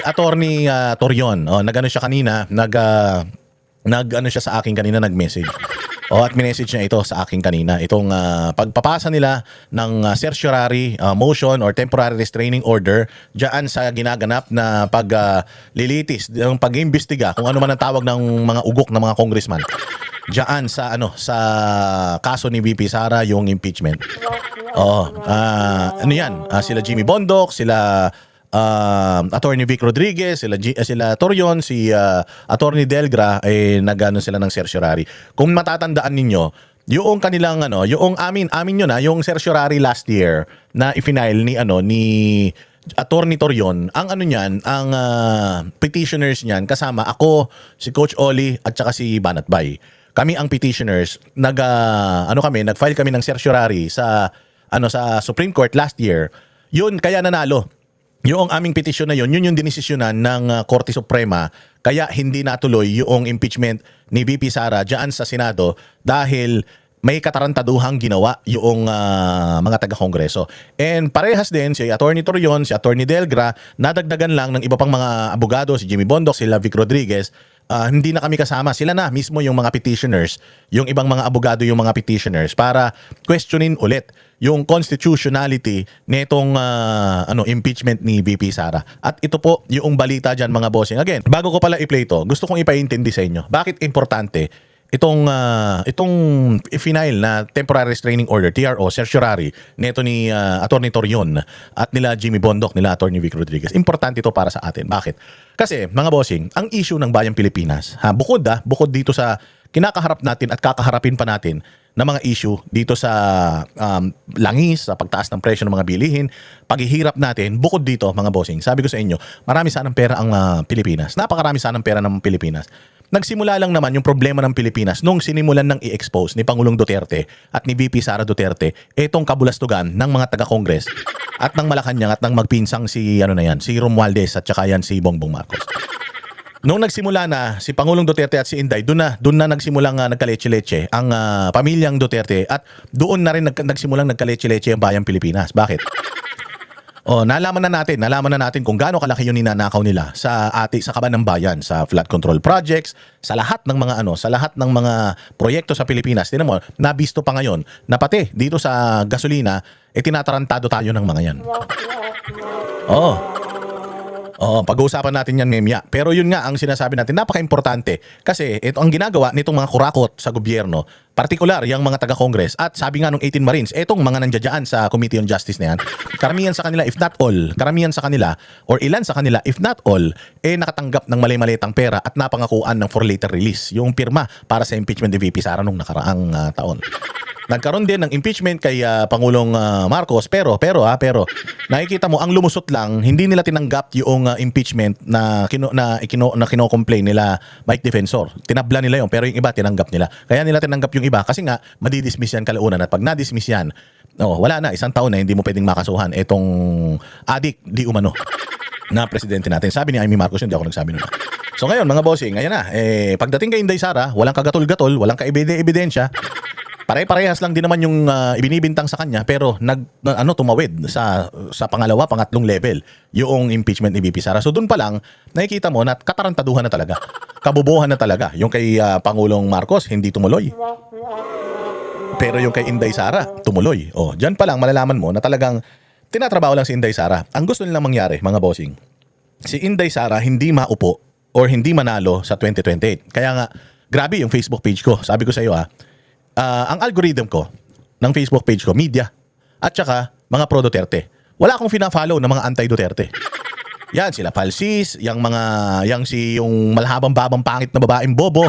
Attorney Torion, nag-ano siya kanina, nag-ano siya sa akin kanina, nag-message. At minessage niya ito sa akin kanina. Itong pagpapasa nila ng certiorari motion or temporary restraining order diyan sa ginaganap na paglilitis, yung pag-iimbestiga kung ano man ang tawag ng mga ugok ng mga congressman. Diyan sa sa kaso ni VP Sara, yung impeachment. Ano yan? Sila Jimmy Bondoc, sila Attorney Vic Rodriguez, sila Torion, si Attorney Delgra nagano sila ng certiorari. Kung matatandaan ninyo, yung kanilang yung amin yun yung certiorari last year na i-file ni Attorney Torion, ang niyan, ang petitioners niyan kasama ako, si Coach Oli at saka si Banat Bay. Kami ang petitioners, nag-file kami ng certiorari sa sa Supreme Court last year. Yun kaya nanalo. Yung aming petisyon na yun yung dinesisyonan ng Korte Suprema, kaya hindi natuloy yung impeachment ni VP Sara diyan sa Senado dahil may katarantaduhang ginawa yung mga taga-Kongreso. And parehas din si Attorney Torion, si Attorney Delgra, nadagdagan lang ng iba pang mga abogado, si Jimmy Bondoc, sila Vic Rodriguez. Hindi na kami kasama. Sila na mismo yung mga petitioners, yung ibang mga abogado yung mga petitioners para questionin ulit yung constitutionality nitong impeachment ni VP Sara. At ito po yung balita dyan mga bossing. Again, bago ko pala i-play to, gusto kong ipaintindi sa inyo. Bakit importante itong final na temporary restraining order, TRO, certiorari, nito ni Attorney Torion at nila Jimmy Bondoc, nila Attorney Vic Rodriguez. Importante ito para sa atin. Bakit? Kasi mga bossing, ang issue ng Bayang Pilipinas, bukod dito sa kinakaharap natin at kakaharapin pa natin na mga issue dito sa langis, sa pagtaas ng presyo ng mga bilihin, paghihirap natin, bukod dito mga bossing, sabi ko sa inyo, marami sanang pera ang Pilipinas. Napakarami sanang pera ng Pilipinas. Nagsimula lang naman yung problema ng Pilipinas nung sinimulan ng i-expose ni Pangulong Duterte at ni VP Sara Duterte itong kabulastugan ng mga taga-Kongres at ng Malacanang at ng magpinsang si si Romualdez at saka yan si Bongbong Marcos. Nung nagsimula na si Pangulong Duterte at si Inday, doon na nagsimulang nagkaleche-leche ang pamilyang Duterte at doon na rin nagsimulang nagkaleche-leche ang bayang Pilipinas. Bakit? Nalaman na natin kung gaano kalaki yung ninanakaw nila sa kaban ng bayan, sa flood control projects, sa lahat ng mga proyekto sa Pilipinas. Tingnan mo, nabisto pa ngayon na pati dito sa gasolina tinatarantado tayo ng mga yan. Pag-uusapan natin yan mamaya. Pero yun nga ang sinasabi natin, napaka-importante kasi ito ang ginagawa nitong mga kurakot sa gobyerno, partikular yung mga taga-Congress at sabi nga nung 18 Marines, etong mga nandiyan sa Committee on Justice na yan, karamihan sa kanila, if not all, or ilan sa kanila, if not all, nakatanggap ng mali-malitang pera at napangakuan ng for later release, yung pirma para sa impeachment ni VP Sara nung nakaraang taon. Nagkaroon din ng impeachment kay Pangulong Marcos pero nakikita mo ang lumusot lang, hindi nila tinanggap yung impeachment na kino-complain nila Mike Defensor. Tinabla nila yun pero yung iba tinanggap nila. Kaya nila tinanggap yung iba kasi nga madidismiss yan kalaunan at pag na-dismiss yan, wala na, isang taon na hindi mo pwedeng makasuhan itong adik di umano na presidente natin. Sabi ni Amy Marcos, hindi ako nagsabi nun. So ngayon mga bossing, ayan na, pagdating kay Inday Sara, walang kagatol-gatol, walang ka-ebidensya. Pare-parehas lang din naman yung ibinibintang sa kanya pero tumawid sa pangatlong level yung impeachment ni VP Sara. So doon pa lang nakikita mo na katarantaduhan na talaga. Kabobohan na talaga. Yung kay Pangulong Marcos hindi tumuloy. Pero yung kay Inday Sara tumuloy. Diyan pa lang malalaman mo na talagang tinatrabaho lang si Inday Sara. Ang gusto nilang mangyari, mga bossing, si Inday Sara hindi maupo or hindi manalo sa 2028. Kaya nga grabe yung Facebook page ko. Sabi ko sa iyo ang algorithm ko ng Facebook page ko, media, at saka mga pro-Duterte. Wala akong fina-follow ng mga anti-Duterte. Yan, sila Palsis, yung malhabang-babang pangit na babaeng bobo,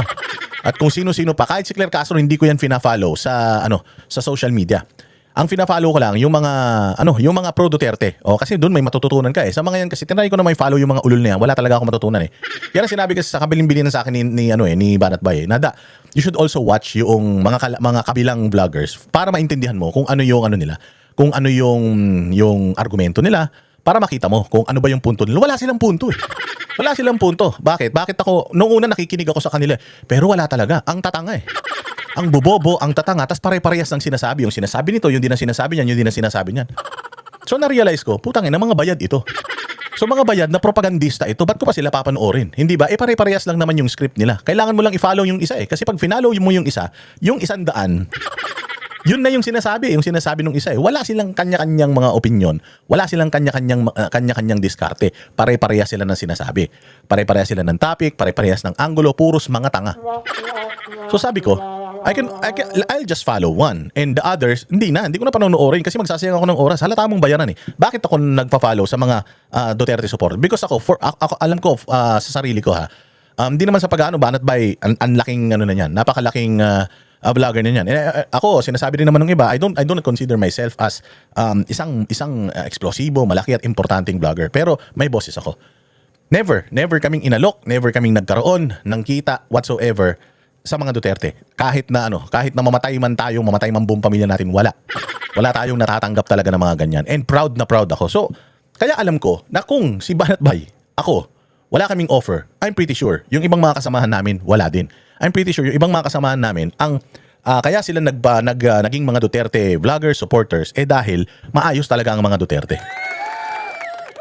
at kung sino-sino pa. Kahit si Claire Castro, hindi ko yan fina-follow sa social media. Ang fina-follow ko lang yung mga pro-Duterte. Kasi doon may matututunan ka . Sa mga yan kasi tinry ko na may follow yung mga ulol na yan. Wala talaga ako matutunan . Yan ang sinabi kasi sa kabiling-bilin sa akin ni Banat Bay. Nada, you should also watch yung mga kabilang vloggers para maintindihan mo kung ano yung nila. Kung ano yung argumento nila para makita mo kung ano ba yung punto nila. Wala silang punto . Wala silang punto. Bakit? Bakit ako, noong una nakikinig ako sa kanila pero wala talaga. Ang tatanga . Ang bobobo, ang tatanga, tas pare-parehas ng sinasabi. Yung sinasabi nito, yung din ang sinasabi niyan, yung din ang sinasabi niyan. So na-realize ko, putang ina, mga bayad ito. So mga bayad na propagandista ito, ba't ko pa sila papanoorin? Hindi ba? Pare-parehas lang naman yung script nila. Kailangan mo lang i-follow yung isa eh. Kasi pag finallow mo yung isa, yung 100, yun na yung sinasabi ng isa eh. Wala silang kanya-kanyang mga opinion. Wala silang kanya-kanyang diskarte. Pare-parehas sila ng sinasabi. Pare-parehas sila ng topic, pare-parehas ng angulo, puros mga tanga. So sabi ko, I'll just follow one. And the others, hindi ko na panonoorin kasi magsasayang ako ng oras. Halata mong bayaran eh. Bakit ako nagpa-follow sa mga Duterte support? Because ako alam ko sa sarili ko ha. Hindi naman sa pag-ano banat by ang laking ano na niyan. Napakalaking vlogger na niyan. Ako sinasabi din naman ng iba, I don't consider myself as isang eksplosibo, malaki at importanteng vlogger. Pero may boses ako. Never kaming inalok, never kaming nagkaroon ng kita whatsoever sa mga Duterte. Kahit na mamatay man buong pamilya natin, wala tayong natatanggap talaga ng mga ganyan. And proud na proud ako. So, kaya alam ko na kung si Banat Bay, ako, wala kaming offer, I'm pretty sure yung ibang mga kasamahan namin, wala din. I'm pretty sure yung ibang mga kasamahan namin, kaya sila naging mga Duterte vloggers, supporters, dahil maayos talaga ang mga Duterte.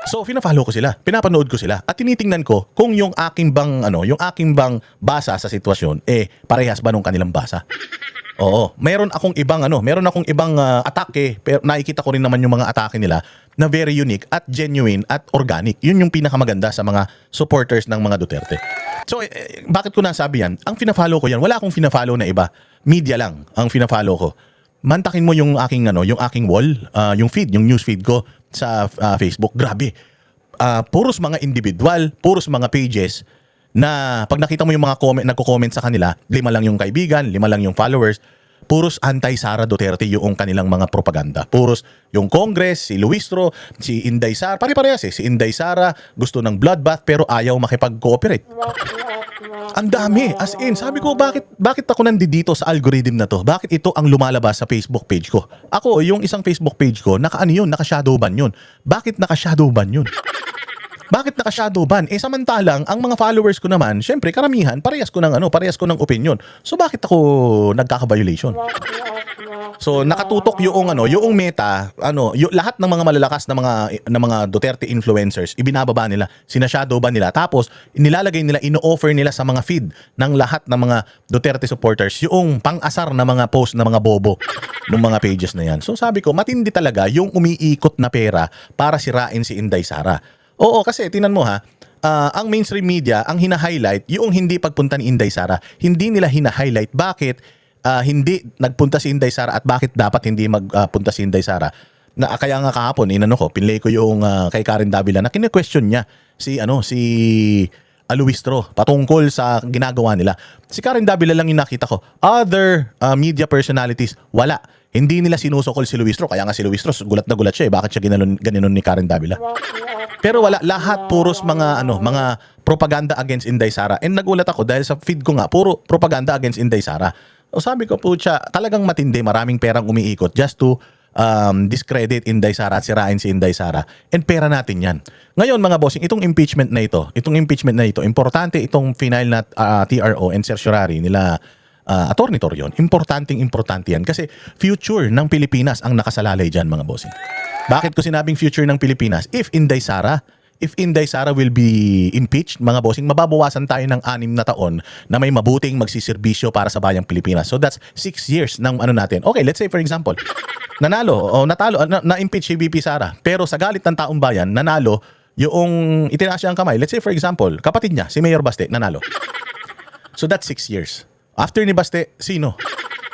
So, fina-follow ko sila, pinapanood ko sila, at tinitingnan ko kung yung aking bang basa sa sitwasyon, parehas ba nung kanilang basa? Oo, meron akong ibang atake, pero nakikita ko rin naman yung mga atake nila na very unique at genuine at organic. Yun yung pinakamaganda sa mga supporters ng mga Duterte. So, bakit ko nasabi yan? Ang fina-follow ko yan, wala akong fina-follow na iba. Media lang ang fina-follow ko. Mantakin mo yung aking wall, yung feed, yung news feed ko sa Facebook. Grabe. Puros mga individual, puros mga pages na pag nakita mo yung mga nagko-comment sa kanila, 5 lang yung kaibigan, 5 lang yung followers, puros anti-Sara Duterte yung kanilang mga propaganda. Puros yung Congress, si Luistro, si Inday Sara, pare-parehas eh. Si Inday Sara gusto ng bloodbath pero ayaw makipag-cooperate. Ang dami, as in, sabi ko, bakit ako nandito sa algorithm na to? Bakit ito ang lumalabas sa Facebook page ko? Ako, yung isang Facebook page ko, naka-shadow ban yun. Bakit naka-shadow ban yun? Bakit naka-shadow ban? Samantalang, ang mga followers ko naman, syempre, karamihan, parehas ko ng opinion. So, bakit ako nagkaka-violation? So, nakatutok yung meta, lahat ng mga malalakas na mga Duterte influencers, ibinababa nila, sina-shadow ban nila, tapos nilalagay nila, ino-offer nila sa mga feed ng lahat ng mga Duterte supporters yung pang-asar na mga post na mga bobo ng mga pages na yan. So, sabi ko, matindi talaga yung umiikot na pera para sirain si Inday Sara. Oo, kasi tinan mo ha, ang mainstream media, ang hina-highlight, yung hindi pagpunta ni Inday Sara, hindi nila hina-highlight bakit hindi nagpunta si Inday Sara at bakit dapat hindi magpunta si Inday Sara. Kaya nga kahapon, pinlay ko yung kay Karen Davila na kine-question niya si Luistro patungkol sa ginagawa nila. Si Karen Davila lang yung nakita ko. Other media personalities, wala. Hindi nila sinusokol si Luistro. Kaya nga si Luistro, gulat na gulat siya bakit siya ginanon ni Karen Davila. Pero wala, lahat puros mga propaganda against Inday Sara. And nagulat ako dahil sa feed ko nga puro propaganda against Inday Sara. O sabi ko po siya, talagang matindi, maraming perang umiikot just to discredit Inday Sara at sirain si Inday Sara. And pera natin 'yan. Ngayon mga bossing, itong impeachment na ito, importante itong final na TRO and certiorari nila Attorney Torion. Importante yan kasi future ng Pilipinas ang nakasalalay diyan mga bossing. Bakit ko sinabing future ng Pilipinas? If Inday Sara will be impeached, mga bossing, mababawasan tayo ng 6 na taon na may mabuting magsiservisyo para sa bayang Pilipinas. So that's 6 years ng natin. Okay, let's say for example, na-impeach si VP Sara. Pero sa galit ng taong bayan, nanalo yung itinaas niya ang kamay. Let's say for example, kapatid niya, si Mayor Baste, nanalo. So that's 6 years. After ni Baste, sino?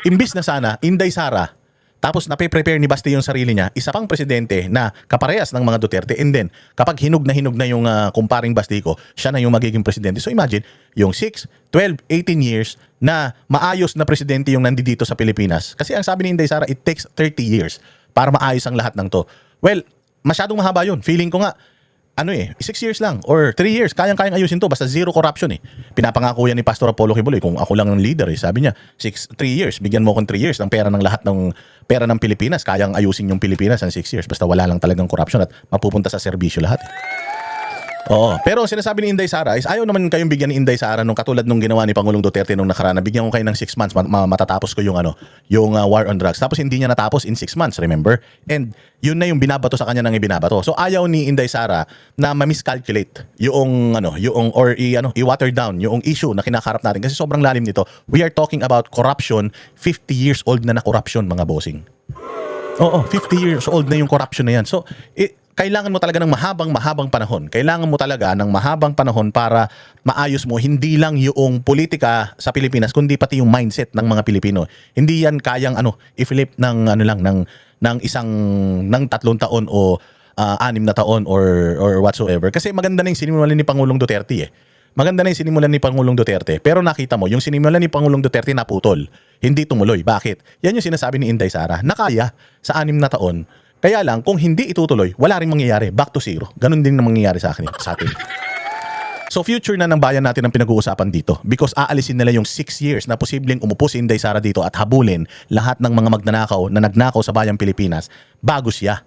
Imbis na sana, Inday Sara, tapos nape-prepare ni Baste yung sarili niya, isa pang presidente na kaparehas ng mga Duterte, and then kapag hinug na yung kumparing Bastico, siya na yung magiging presidente. So imagine, yung 6, 12, 18 years na maayos na presidente yung nandito sa Pilipinas. Kasi ang sabi ni Inday Sara, it takes 30 years para maayos ang lahat ng to. Well, masyadong mahaba yun. Feeling ko nga, 6 years lang or 3 years, kayang-kayang ayusin to, basta zero corruption eh. Pinapangako yan ni Pastor Apollo Kibuloy, kung ako lang ang leader sabi niya, 3 years, bigyan mo akong 3 years ng pera ng lahat ng pera ng Pilipinas, kayang ayusin yung Pilipinas ng 6 years, basta wala lang talagang corruption at mapupunta sa serbisyo lahat eh. Oo, pero sinasabi ni Inday Sara is ayaw naman kayong bigyan ni Inday Sara nung katulad nung ginawa ni Pangulong Duterte nung nakaraan. Bigyan ko kayo ng 6 months matatapos ko yung yung war on drugs. Tapos hindi niya natapos in 6 months, remember? And yun na yung binabato sa kanya ng ibinabato. So ayaw ni Inday Sara na ma-miscalculate yung i-water down yung issue na kinakaharap natin kasi sobrang lalim nito. We are talking about corruption, 50 years old na corruption, mga bossing. Oo, 50 years old na yung corruption na yan. So, kailangan mo talaga ng mahabang panahon. Kailangan mo talaga ng mahabang panahon para maayos mo hindi lang yung politika sa Pilipinas kundi pati yung mindset ng mga Pilipino. Hindi yan kayang i-flip ng ng 3 taon o 6 na taon or whatsoever. Kasi maganda na yung sinimulan ni Pangulong Duterte eh. Maganda na yung sinimulan ni Pangulong Duterte. Pero nakita mo, yung sinimulan ni Pangulong Duterte naputol. Hindi tumuloy. Bakit? Yan yung sinasabi ni Inday Sara. Nakaya sa 6 na taon. Kaya lang, kung hindi itutuloy, wala rin mangyayari. Back to zero. Ganun din na mangyayari sa atin. So future na ng bayan natin ang pinag-uusapan dito because aalisin nila yung 6 years na posibleng umupo si Inday Sara dito at habulin lahat ng mga magnanakaw na nagnakaw sa bayang Pilipinas bago siya.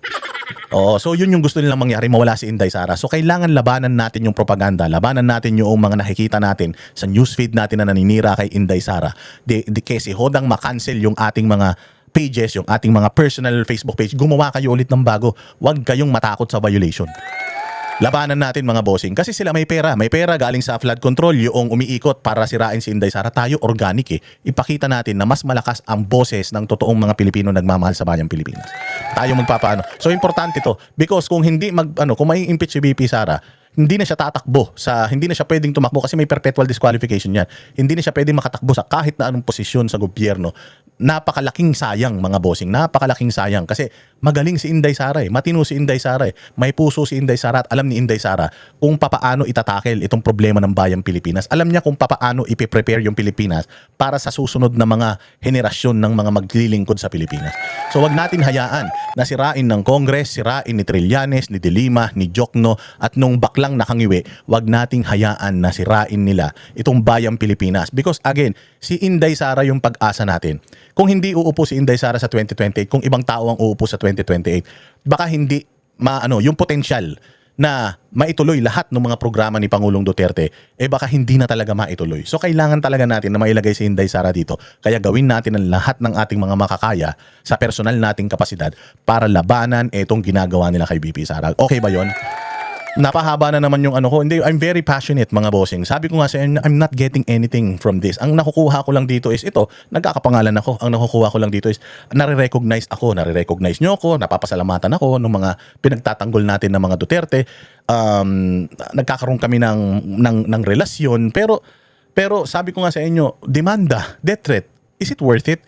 Oo, so yun yung gusto nilang mangyari, mawala si Inday Sara. So kailangan labanan natin yung propaganda, labanan natin yung mga nakikita natin sa newsfeed natin na naninira kay Inday Sara. Kasi hodang makancel yung ating mga pages, yung ating mga personal Facebook page, gumawa kayo ulit ng bago. Huwag kayong matakot sa violation. Labanan natin mga bossing kasi sila may pera. May pera galing sa flood control yung umiikot para sirain si Inday Sara. Tayo organic eh. Ipakita natin na mas malakas ang boses ng totoong mga Pilipino nagmamahal sa bayang Pilipinas. Tayo magpapaano. So importante to because kung hindi kung may impeach si VP Sara, hindi na siya tatakbo hindi na siya pwedeng tumakbo kasi may perpetual disqualification yan. Hindi na siya pwedeng makatakbo sa kahit na anong posisyon sa gobyerno. Napakalaking sayang mga bossing, napakalaking sayang kasi magaling si Inday Sara eh, matino si Inday Sara eh, may puso si Inday Sara at alam ni Inday Sara kung papaano itatakel itong problema ng bayang Pilipinas. Alam niya kung papaano ipiprepare yung Pilipinas para sa susunod na mga henerasyon ng mga maglilingkod sa Pilipinas. So wag natin hayaan na sirain ng Congress, sirain ni Trillanes, ni De Lima, ni Jokno at nung baklang nakangiwi, wag nating hayaan na sirain nila itong bayang Pilipinas because again, si Inday Sara yung pag-asa natin. Kung hindi uupo si Inday Sara sa 2028, kung ibang tao ang uupo sa 2028, baka hindi yung potensyal na maituloy lahat ng mga programa ni Pangulong Duterte, baka hindi na talaga maituloy. So kailangan talaga natin na mailagay si Inday Sara dito. Kaya gawin natin ang lahat ng ating mga makakaya sa personal nating kapasidad para labanan itong ginagawa nila kay VP Sara. Okay ba yon? Napahaba na naman yung ko. Hindi, I'm very passionate mga bossing. Sabi ko nga sa inyo, I'm not getting anything from this. Ang nakukuha ko lang dito is ito, nagkakapangalan ako. Ang nakukuha ko lang dito is nare-recognize ako, nare-recognize nyo ako, napapasalamatan ako ng mga pinagtatanggol natin ng mga Duterte. Nagkakaroon kami ng relasyon. Pero sabi ko nga sa inyo, demanda, death threat, is it worth it?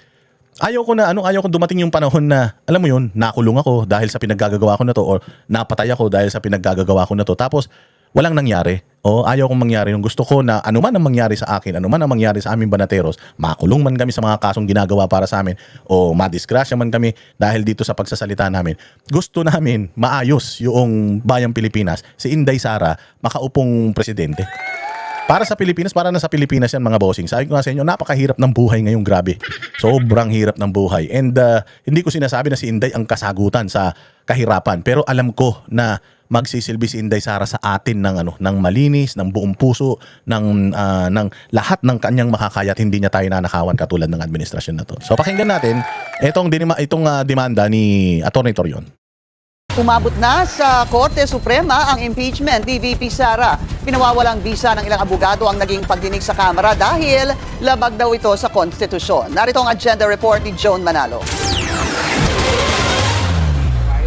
Ayaw ko dumating yung panahon na, alam mo yun, nakulong ako dahil sa pinaggagawa ko na to or napatay ako dahil sa pinaggagawa ko na to. Tapos, walang nangyari. Ayaw kong mangyari. Yung gusto ko na anuman ang mangyari sa akin, anuman ang mangyari sa aming banateros, makulong man kami sa mga kasong ginagawa para sa amin o madisgrasya man kami dahil dito sa pagsasalita namin. Gusto namin maayos yung bayang Pilipinas. Si Inday Sara, makaupong presidente. Para sa Pilipinas, para na sa Pilipinas yan mga bossing. Sabi ko nga sa inyo, napakahirap ng buhay ngayong, grabe. Sobrang hirap ng buhay. And hindi ko sinasabi na si Inday ang kasagutan sa kahirapan. Pero alam ko na magsisilbi si Inday Sara sa atin ng malinis, ng buong puso, ng lahat ng kanyang makakaya at hindi niya tayo nanakawan katulad ng administrasyon na to. So pakinggan natin itong demanda ni Atty. Torion. Umabot na sa Korte Suprema ang impeachment ni VP Sara. Pinawawalang bisa ng ilang abogado ang naging pagdinig sa Kamara dahil labag daw ito sa konstitusyon. Narito ang agenda report ni Joan Manalo.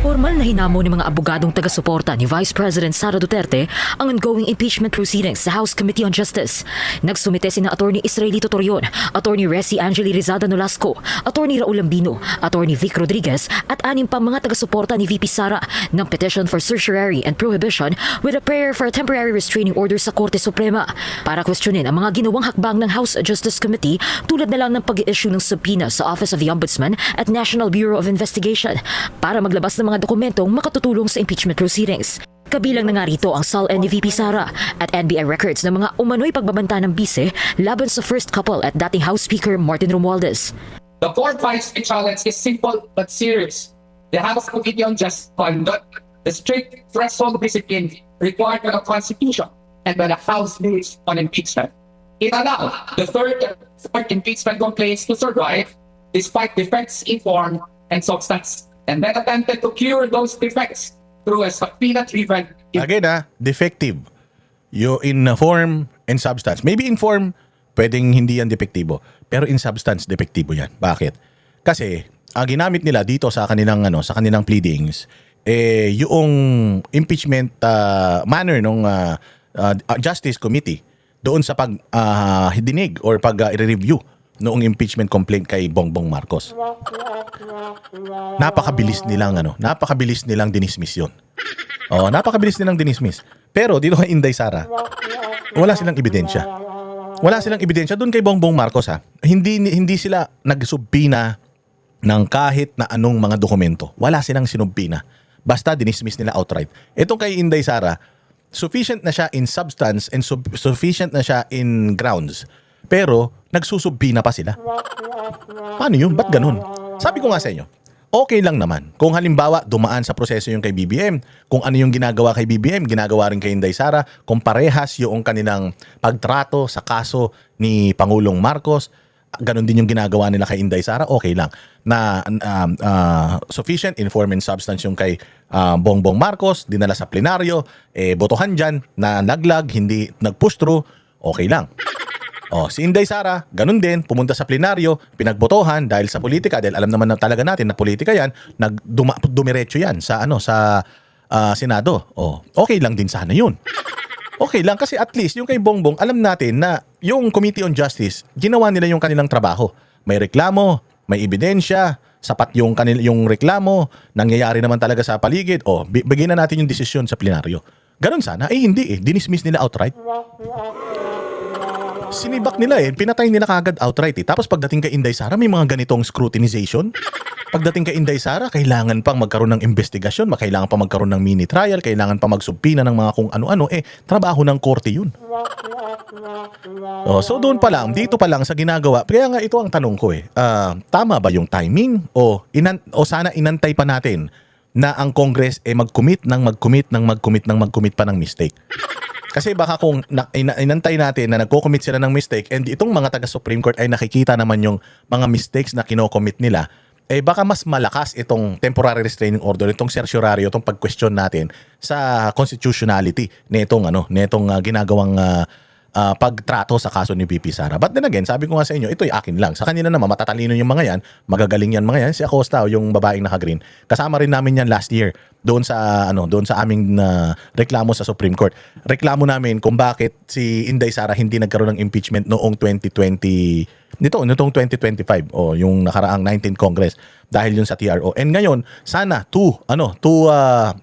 Formal na hinamo ng mga abogadong taga-suporta ni Vice President Sara Duterte ang ongoing impeachment proceedings sa House Committee on Justice. Nagsumite sina Atty. Israelito Torion, Atty. Resi Angeli Rizada Nolasco, Atty. Raul Lambino, Atty. Vic Rodriguez at 6 pang mga taga-suporta ni VP Sara ng petition for certiorari and prohibition with a prayer for a temporary restraining order sa Korte Suprema para questionin ang mga ginawang hakbang ng House Justice Committee tulad na lang ng pag-i-issue ng subpoena sa Office of the Ombudsman at National Bureau of Investigation para maglabas ng mga dokumentong makatutulong sa impeachment proceedings. Kabilang na nga rito ang SALN ni VP Sara at NBI records ng mga umano'y pagbabanta ng bise laban sa first couple at dating House Speaker Martin Romualdez. The fourth vice challenge is simple but serious. The House Committee on Just Conduct, the strict threshold discipline required by the Constitution and by the House rules on impeachment. It allowed the third impeachment complaints to survive despite defects in form and substance, and then attempted to cure those defects through a subpoena-driven Again defective. In form and substance. Maybe in form, pwedeng hindi yan depektibo. Pero in substance, depektibo yan. Bakit? Kasi, ginamit nila dito sa kanilang, sa kanilang pleadings, yung impeachment manner ng Justice Committee doon sa pag-dinig or pag-review noong impeachment complaint kay Bongbong Marcos. Napakabilis nilang dinismiss yun. Napakabilis nilang dinismiss. Pero dito kay Inday Sara, wala silang ebidensya. Wala silang ebidensya doon kay Bongbong Marcos Hindi sila nagsubpina ng kahit na anong mga dokumento. Wala silang sinubpina. Basta dinismiss nila outright. Itong kay Inday Sara, sufficient na siya in substance and sufficient na siya in grounds. Pero nagsusubpina pa sila. Paano yun? Ba't ganun? Sabi ko nga sa inyo, okay lang naman. Kung halimbawa, dumaan sa proseso yung kay BBM, kung ano yung ginagawa kay BBM, ginagawa rin kay Inday Sara, kung parehas yung kanilang pagtrato sa kaso ni Pangulong Marcos, ganun din yung ginagawa nila kay Inday Sara, okay lang. Na sufficient in form and substance yung kay Bongbong Marcos, dinala sa plenaryo, botohan dyan, na laglag, hindi nag-push through, okay lang. Si Inday Sara, ganun din, pumunta sa plenaryo, pinagbotohan dahil sa politika, dahil alam naman na talaga natin na politika yan, dumiretso yan sa Senado. Okay lang din sana yun. Okay lang kasi at least yung kay Bongbong, alam natin na yung Committee on Justice, ginawa nila yung kanilang trabaho. May reklamo, may ebidensya, sapat yung reklamo, nangyayari naman talaga sa paligid, bigyan na natin yung desisyon sa plenaryo. Ganun sana, hindi dinismiss nila outright. Sinibak nila pinatay nila kagad outright Tapos pagdating kay Inday Sara, may mga ganitong scrutinization. Pagdating kay Inday Sara, kailangan pang magkaroon ng investigasyon, kailangan pa magkaroon ng mini trial, kailangan pa magsubpina ng mga kung ano-ano, trabaho ng korte yun. So doon pa lang, dito pa lang sa ginagawa. Kaya nga ito ang tanong ko tama ba yung timing? O sana inantay pa natin na ang Congress mag-commit pa ng mistake. Kasi baka kung inantay natin na nagko-commit sila ng mistake and itong mga taga-Supreme Court ay nakikita naman yung mga mistakes na kino-commit nila, baka mas malakas itong temporary restraining order, itong certiorari, itong pag-question natin sa constitutionality nitong ginagawang pagtrato sa kaso ni VP Sara. But then again, sabi ko nga sa inyo, ito'y akin lang. Sa kanila naman, matatalino yung mga yan, magagaling yan mga yan. Si Acosta, yung babaeng naka-green. Kasama rin namin yan last year doon sa aming reklamo sa Supreme Court. Reklamo namin kung bakit si Inday Sara hindi nagkaroon ng impeachment noong 2025 yung nakaraang 19th Congress dahil yun sa TRO. And ngayon, sana two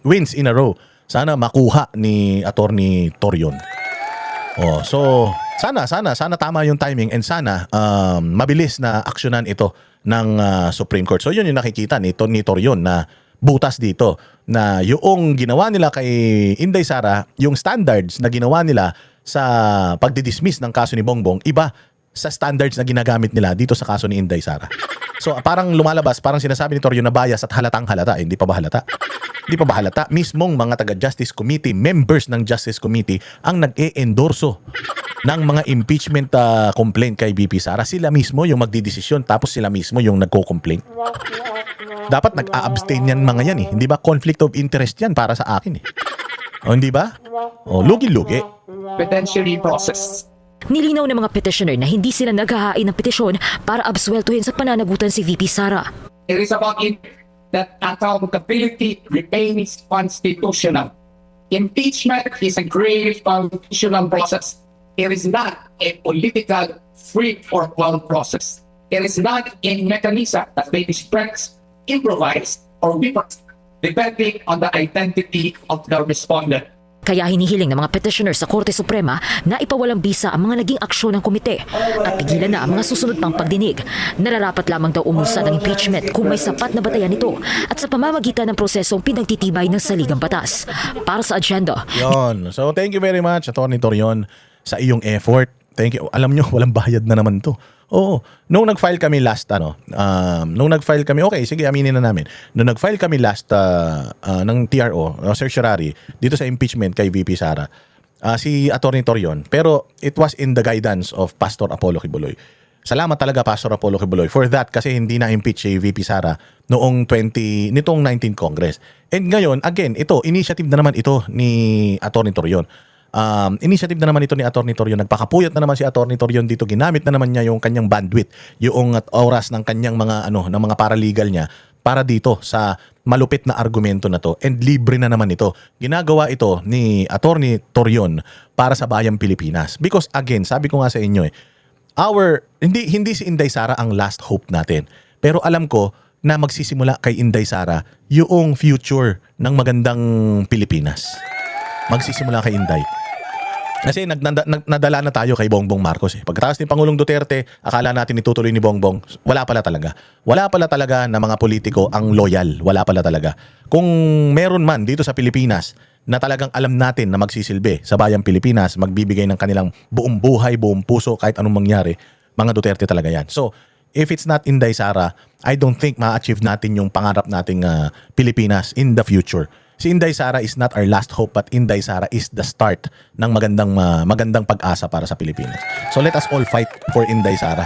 wins in a row. Sana makuha ni Attorney Torion. So sana tama yung timing and sana mabilis na aksyonan ito ng Supreme Court. So yun yung nakikita ni Torion na butas dito na yung ginawa nila kay Inday Sara, yung standards na ginawa nila sa pagdidismiss ng kaso ni Bongbong, iba sa standards na ginagamit nila dito sa kaso ni Inday Sara. So parang lumalabas, parang sinasabi ni Torion na bias at halatang halata. Hindi pa ba halata? Hindi pa ba halata? Mismong mga taga-Justice Committee, members ng Justice Committee ang nag-e-endorso ng mga impeachment complaint kay VP Sara. Sila mismo yung magdidesisyon tapos sila mismo yung nagko-complaint. Dapat nag-a-abstain yan mga yan Hindi ba conflict of interest yan para sa akin hindi ba? Lugi-lugi. potentially processed. Nilinaw ng mga petitioner na hindi sila naghahain ng petisyon para absueltuhin sa pananagutan si VP Sara. It is about it that accountability remains constitutional. Impeachment is a grave constitutional process. It is not a political free-for-all process. It is not a mechanism that may be stretched, improvised, or reversed, depending on the identity of the respondent. Kaya hinihiling ng mga petitioner sa Korte Suprema na ipawalang bisa ang mga naging aksyon ng komite at pigilan na ang mga susunod pang pagdinig. Nararapat lamang daw umusad ang impeachment kung may sapat na batayan ito at sa pamamagitan ng prosesong pinagtitibay ng saligang batas. Para sa agenda. Yon. So thank you very much, Atty. Torion, sa iyong effort. Thank you. Alam nyo, walang bayad na naman to. Oo. Nung nag-file kami last, okay, sige, aminin na namin. Nung nag-file kami last ng TRO, certiorari, dito sa impeachment kay VP Sara, si Atty. Torion, pero it was in the guidance of Pastor Apollo Kibuloy. Salamat talaga, Pastor Apollo Kibuloy, for that, kasi hindi na-impeach si VP Sara nitong 19 Congress. And ngayon, again, initiative na naman ito ni Atty. Torion. Initiative na naman ito ni Atty. Torion. Nagpakapuyat na naman si Atty. Torion dito. Ginamit na naman niya yung kanyang bandwidth, yung oras ng kanyang ng mga paralegal niya para dito sa malupit na argumento na to. And libre na naman ito. Ginagawa ito ni Atty. Torion para sa bayang Pilipinas. Because again, sabi ko nga sa inyo hindi si Inday Sara ang last hope natin. Pero alam ko na magsisimula kay Inday Sara yung future ng magandang Pilipinas. Magsisimula kay Inday. Kasi nadala na tayo kay Bongbong Marcos. Pagkatapos ni Pangulong Duterte, akala natin itutuloy ni Bongbong. Wala pala talaga. Wala pala talaga na mga politiko ang loyal. Wala pala talaga. Kung meron man dito sa Pilipinas na talagang alam natin na magsisilbi sa bayang Pilipinas, magbibigay ng kanilang buong buhay, buong puso, kahit anong mangyari, mga Duterte talaga yan. So, if it's not Inday Sara, I don't think ma-achieve natin yung pangarap nating Pilipinas in the future. Si Inday Sara is not our last hope, but Inday Sara is the start ng magandang pag-asa para sa Pilipinas. So let us all fight for Inday Sara.